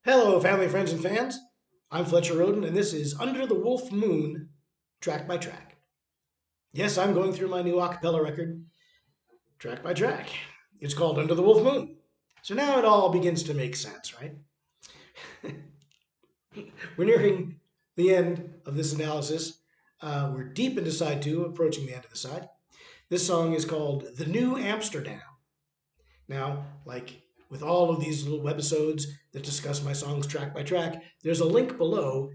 Hello, family, friends, and fans. I'm Fletcher Rhoden, and this is Under the Wolf Moon, track by track. Yes, I'm going through my new a cappella record, track by track. It's called Under the Wolf Moon. So now it all begins to make sense, right? We're nearing the end of this analysis. We're deep into side two, approaching the end of the side. This song is called The New Amsterdam. Now, like with all of these little webisodes that discuss my songs track by track, there's a link below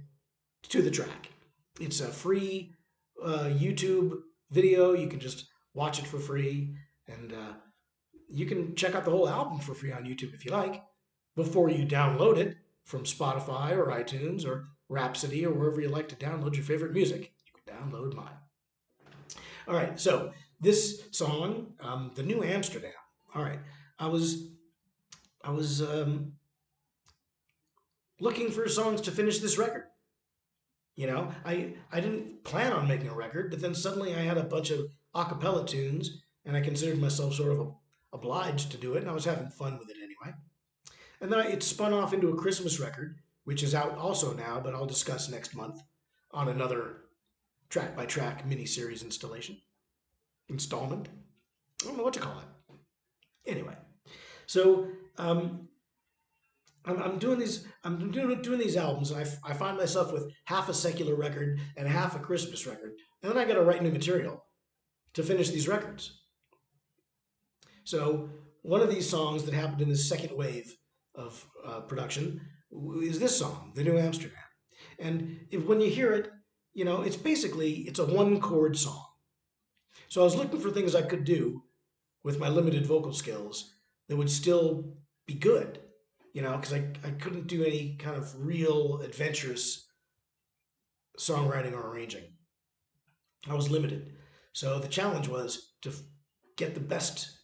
to the track. It's a free YouTube video. You can just watch it for free, and you can check out the whole album for free on YouTube if you like before you download it from Spotify or iTunes or Rhapsody or wherever you like to download your favorite music. You can download mine. All right, so this song, "The New Amsterdam." All right, I was I was looking for songs to finish this record. I didn't plan on making a record, but then suddenly I had a bunch of a cappella tunes, and I considered myself sort of obliged to do it, and I was having fun with it anyway. And then it spun off into a Christmas record, which is out also now, but I'll discuss next month on another track by track mini-series installment. I don't know what to call it. Anyway, so I'm doing these albums, and I find myself with half a secular record and half a Christmas record, and then I got to write new material to finish these records. So one of these songs that happened in this second wave of production is this song, "The New Amsterdam," and when you hear it, it's a one chord song. So I was looking for things I could do with my limited vocal skills that would still be good, because I couldn't do any kind of real adventurous songwriting or arranging. I was limited. So the challenge was to get the best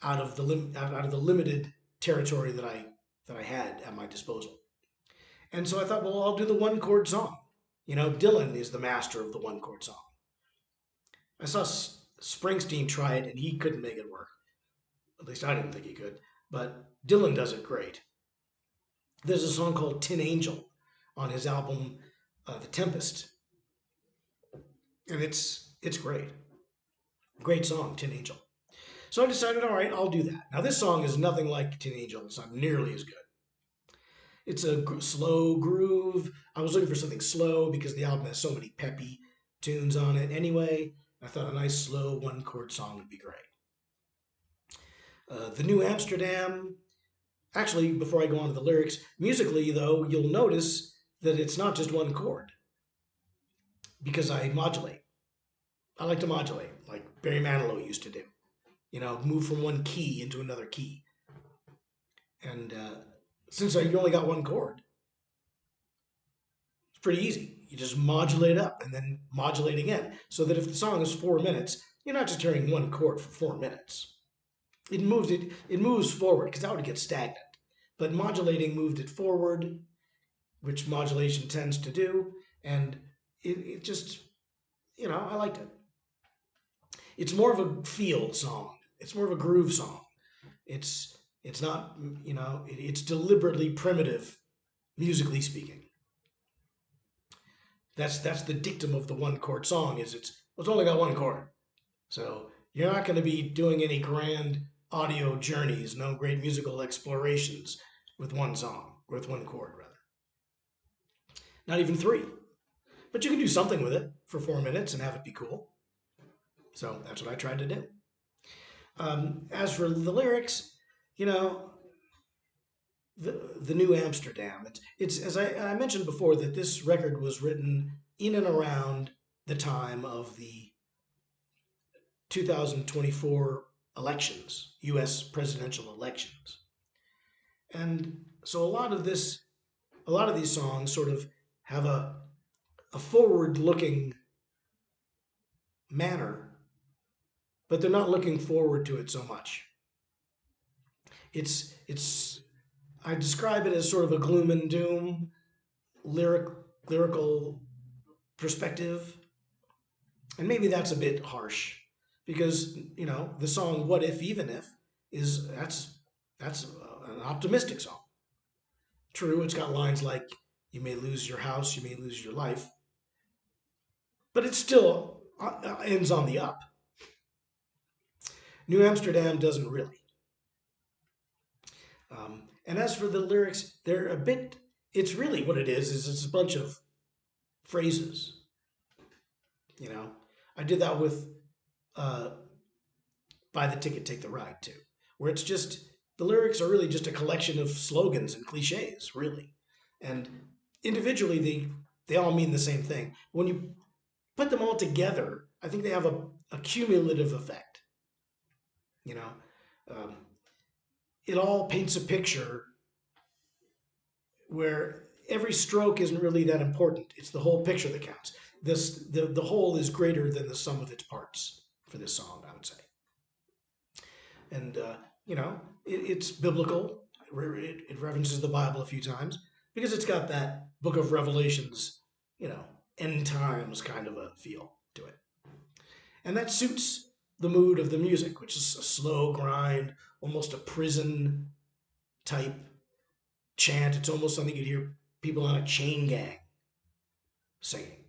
out of the limited territory that I had at my disposal. And so I thought, well, I'll do the one chord song. Dylan is the master of the one chord song. I saw Springsteen try it, and he couldn't make it work. At least I didn't think he could. But Dylan does it great. There's a song called "Tin Angel" on his album The Tempest, and it's great. Great song, "Tin Angel." So I decided, all right, I'll do that. Now this song is nothing like "Tin Angel." It's not nearly as good. It's a slow groove. I was looking for something slow because the album has so many peppy tunes on it. Anyway, I thought a nice slow one chord song would be great. The New Amsterdam. Actually, before I go on to the lyrics, musically though, you'll notice that it's not just one chord because I modulate. I like to modulate, like Barry Manilow used to do. Move from one key into another key. And since you only got one chord, it's pretty easy. You just modulate up and then modulate again, so that if the song is 4 minutes, you're not just hearing one chord for 4 minutes. It moves forward because that would get stagnant. But modulating moved it forward, which modulation tends to do, and it just I liked it. It's more of a field song. It's more of a groove song. It's not it's deliberately primitive, musically speaking. That's the dictum of the one chord song. It's only got one chord, so you're not going to be doing any grand audio journeys, no great musical explorations with one song, with one chord rather. Not even three, but you can do something with it for 4 minutes and have it be cool. So that's what I tried to do. As for the lyrics, you know, the New Amsterdam. It's as I mentioned before that this record was written in and around the time of the 2024 elections, U.S. presidential elections, and so a lot of these songs sort of have a forward-looking manner, but they're not looking forward to it so much. It's I describe it as sort of a gloom and doom lyrical perspective, and maybe that's a bit harsh because the song "What If Even If" is that's an optimistic song. True, it's got lines like, you may lose your house, you may lose your life, but it still ends on the up. New Amsterdam doesn't really. And as for the lyrics, they're a bit, it's really what it is it's a bunch of phrases. You know, I did that with uh, Buy the Ticket, Take the Ride too, where it's just, the lyrics are really just a collection of slogans and cliches, really. And individually, they all mean the same thing. When you put them all together, I think they have a cumulative effect. You know, um, it all paints a picture where every stroke isn't really that important. It's the whole picture that counts. The whole is greater than the sum of its parts for this song, I would say. And you know, it's biblical. It references the Bible a few times because it's got that Book of Revelations, you know, end times kind of a feel to it, and that suits the mood of the music, which is a slow grind, almost a prison type chant. It's almost something you'd hear people on a chain gang singing,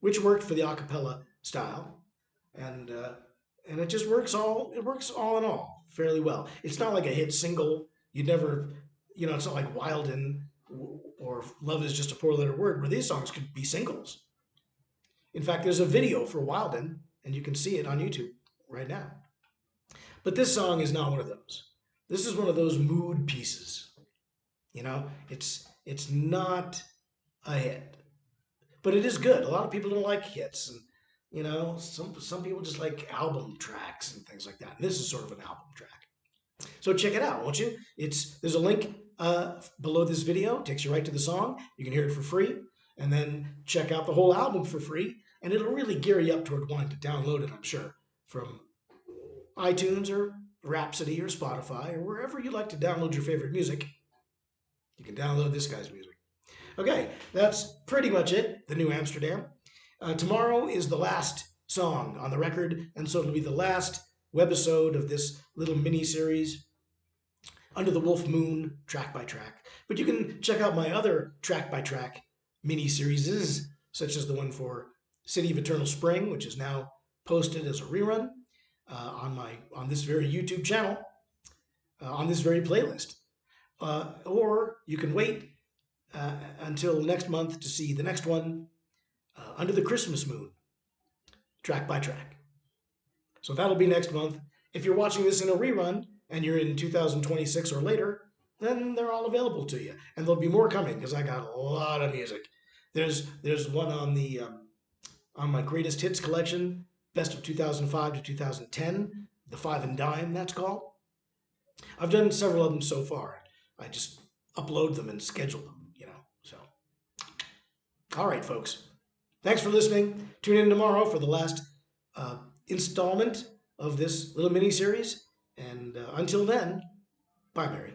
which worked for the a cappella style, and and it just works all in all fairly well. It's not like a hit single. You'd never, you know, it's not like Wilden or Love Is Just a Four Letter Word, where these songs could be singles. In fact, there's a video for Wilden, and you can see it on YouTube right now. But this song is not one of those. This is one of those mood pieces. You know, it's not a hit, but it is good. A lot of people don't like hits, and you know, some people just like album tracks and things like that. And this is sort of an album track. So check it out, won't you? There's a link below this video. It takes you right to the song. You can hear it for free, and then check out the whole album for free. And it'll really gear you up toward wanting to download it, I'm sure, from iTunes or Rhapsody or Spotify or wherever you like to download your favorite music. You can download this guy's music. Okay, that's pretty much it. The New Amsterdam. Tomorrow is the last song on the record, and so it'll be the last webisode of this little mini series, Under the Wolf Moon, track by track. But you can check out my other track by track mini series, such as the one for City of Eternal Spring, which is now posted as a rerun on this very YouTube channel, on this very playlist. Or you can wait until next month to see the next one, Under the Christmas Moon, track by track. So that'll be next month. If you're watching this in a rerun and you're in 2026 or later, then they're all available to you. And there'll be more coming because I got a lot of music. There's one on the on my greatest hits collection, best of 2005 to 2010, the Five and Dime, that's called. I've done several of them so far. I just upload them and schedule them, you know. So, all right, folks. Thanks for listening. Tune in tomorrow for the last installment of this little mini series. And until then, bye, Mary.